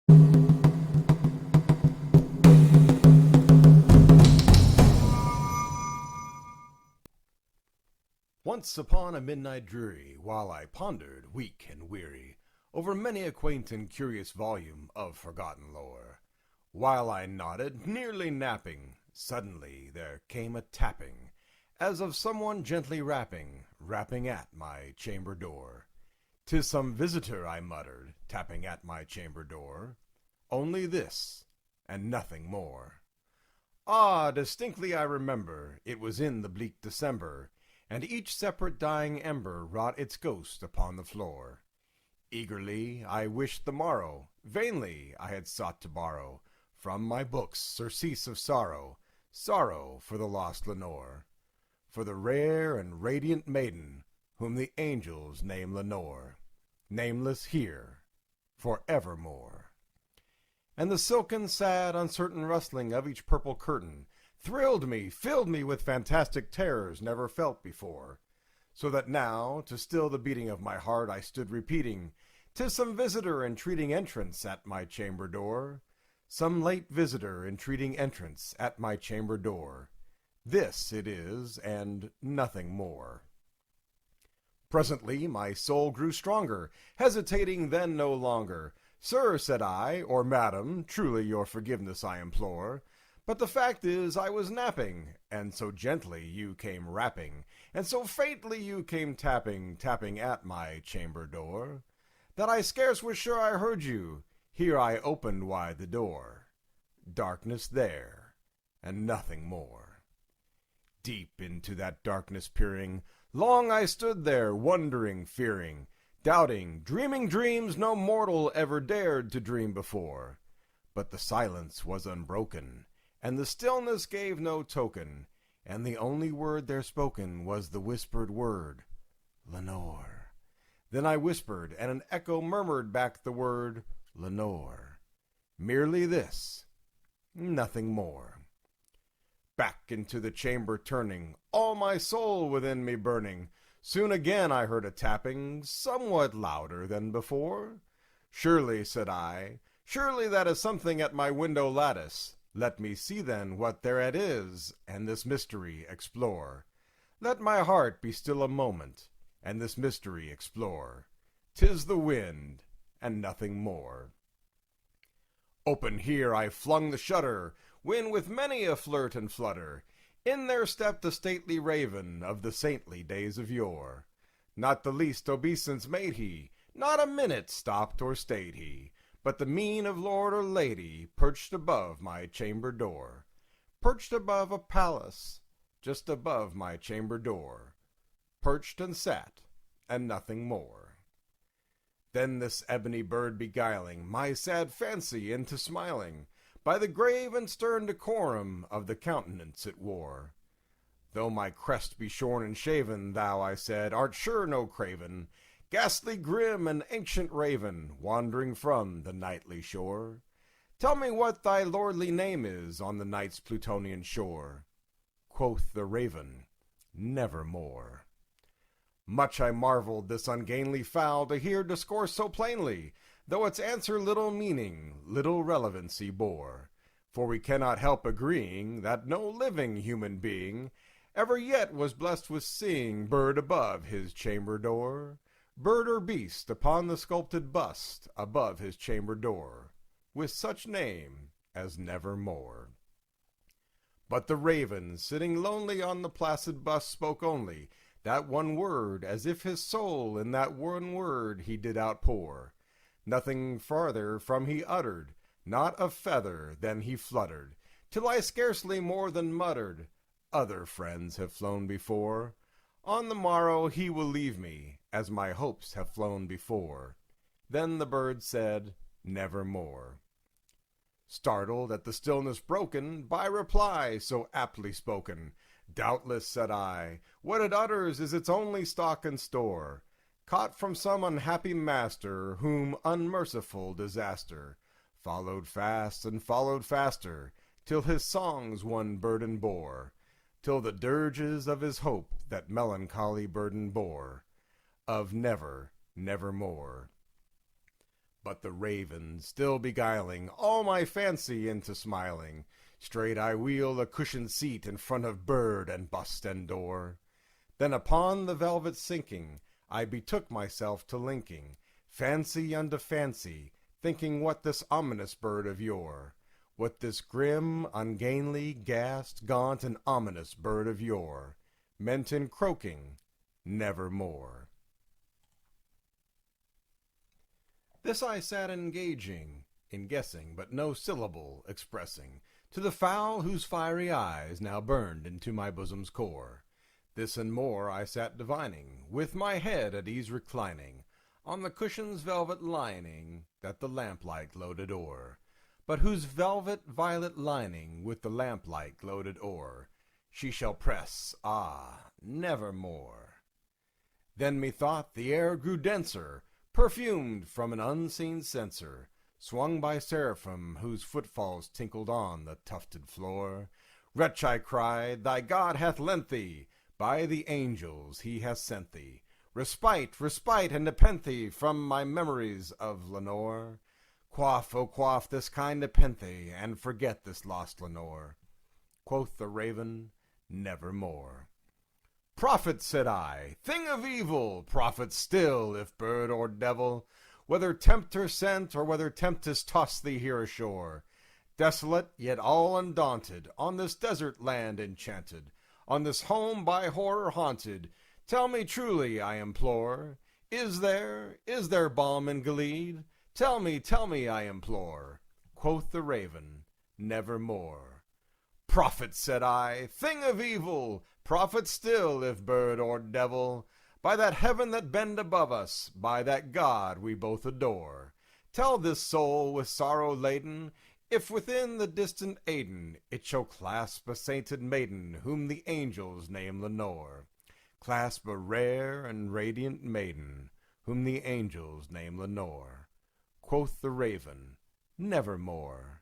Once upon a midnight dreary, while I pondered, weak and weary, over many a quaint and curious volume of forgotten lore, while I nodded, nearly napping, suddenly there came a tapping, as of someone gently rapping at my chamber door. "'Tis some visitor," I muttered, tapping at my chamber door. "Only this, and nothing more." Ah, distinctly I remember, it was in the bleak December, and each separate dying ember wrought its ghost upon the floor. Eagerly I wished the morrow, vainly I had sought to borrow from my books surcease of sorrow, sorrow for the lost Lenore, for the rare and radiant maiden whom the angels name Lenore, nameless here for evermore. And the silken, sad, uncertain rustling of each purple curtain thrilled me, filled me with fantastic terrors never felt before, so that now, to still the beating of my heart, I stood repeating, "'Tis some visitor entreating entrance at my chamber door, some late visitor entreating entrance at my chamber door. This it is, and nothing more." Presently my soul grew stronger, hesitating then no longer. "Sir," said I, "or madam, truly your forgiveness I implore, but the fact is I was napping, and so gently you came rapping, and so faintly you came tapping at my chamber door, that I scarce was sure I heard you. Here I opened wide the door. Darkness there, and nothing more." Deep into that darkness peering, long I stood there, wondering, fearing, doubting, dreaming dreams no mortal ever dared to dream before. But the silence was unbroken, and the stillness gave no token, and the only word there spoken was the whispered word, "Lenore." Then I whispered, and an echo murmured back the word, "Lenore." Merely this, nothing more. Back into the chamber turning, all my soul within me burning, soon again I heard a tapping, somewhat louder than before. "Surely," said I, "surely that is something at my window lattice. Let me see then what thereat is, and this mystery explore. Let my heart be still a moment, and this mystery explore. 'Tis the wind, and nothing more." Open here I flung the shutter, when with many a flirt and flutter, in there stepped the stately raven of the saintly days of yore. Not the least obeisance made he, not a minute stopped or stayed he, but the mien of lord or lady perched above my chamber door, perched above a palace, just above my chamber door, perched and sat, and nothing more. Then this ebony bird beguiling my sad fancy into smiling, by the grave and stern decorum of the countenance it wore. "Though my crest be shorn and shaven, thou," I said, "art sure no craven, ghastly, grim, and ancient raven, wandering from the nightly shore. Tell me what thy lordly name is on the night's Plutonian shore." Quoth the Raven, "Nevermore." Much I marveled this ungainly fowl to hear discourse so plainly, though its answer little meaning, little relevancy bore. For we cannot help agreeing that no living human being ever yet was blessed with seeing bird above his chamber door, bird or beast upon the sculpted bust above his chamber door, with such name as Nevermore. But the raven, sitting lonely on the placid bust, spoke only that one word, as if his soul in that one word he did outpour. Nothing farther from he uttered, not a feather then he fluttered, till I scarcely more than muttered, "Other friends have flown before. On the morrow he will leave me, as my hopes have flown before." Then the bird said, "Nevermore." Startled at the stillness broken by reply so aptly spoken, "Doubtless," said I, "what it utters is its only stock and store, caught from some unhappy master, whom unmerciful disaster followed fast and followed faster, till his songs one burden bore, till the dirges of his hope that melancholy burden bore, of never, nevermore." But the raven, still beguiling all my fancy into smiling, straight I wheel the cushioned seat in front of bird and bust and door. Then upon the velvet sinking, I betook myself to linking fancy unto fancy, thinking what this ominous bird of yore, what this grim, ungainly, ghast, gaunt, and ominous bird of yore meant in croaking Nevermore. This I sat engaging in guessing, but no syllable expressing, to the fowl whose fiery eyes now burned into my bosom's core. This and more I sat divining, with my head at ease reclining, on the cushion's velvet lining that the lamplight gloated o'er, but whose velvet violet lining with the lamplight gloated o'er, she shall press, nevermore. Then methought the air grew denser, perfumed from an unseen censer, swung by seraphim whose footfalls tinkled on the tufted floor. Wretch, I cried, thy God hath lent thee, by the angels he hath sent thee, respite, respite, and nepenthe from my memories of Lenore. Quaff, O quaff this kind nepenthe, and forget this lost Lenore. Quoth the Raven, Nevermore. Prophet, said I, thing of evil, prophet still, if bird or devil, whether tempter sent, or whether tempest tossed thee here ashore, desolate, yet all undaunted, on this desert land enchanted, on this home by horror haunted, tell me truly, I implore, is there balm in Gilead? Tell me, I implore. Quoth the Raven, Nevermore. Prophet, said I, thing of evil, prophet still, if bird or devil, by that heaven that bend above us, by that God we both adore, tell this soul with sorrow laden, if within the distant Aden it shall clasp a sainted maiden whom the angels name Lenore. Clasp a rare and radiant maiden whom the angels name Lenore. Quoth the Raven, Nevermore.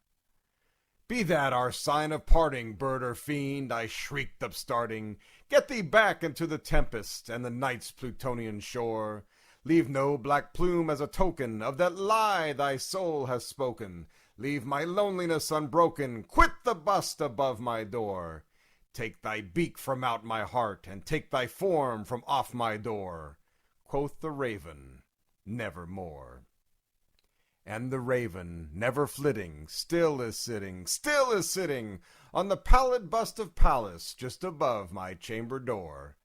Be that our sign of parting, bird or fiend, I shrieked upstarting. Get thee back into the tempest and the night's Plutonian shore. Leave no black plume as a token of that lie thy soul has spoken. Leave my loneliness unbroken. Quit the bust above my door. Take thy beak from out my heart, and take thy form from off my door. Quoth the Raven, Nevermore. And the raven, never flitting, still is sitting on the pallid bust of Pallas just above my chamber door.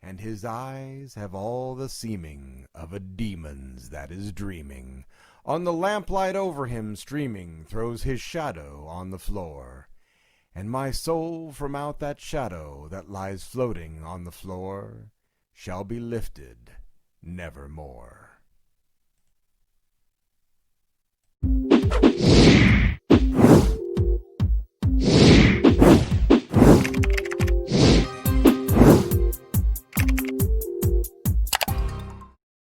And his eyes have all the seeming of a demon's that is dreaming. On the lamplight over him streaming throws his shadow on the floor. And my soul from out that shadow that lies floating on the floor shall be lifted nevermore.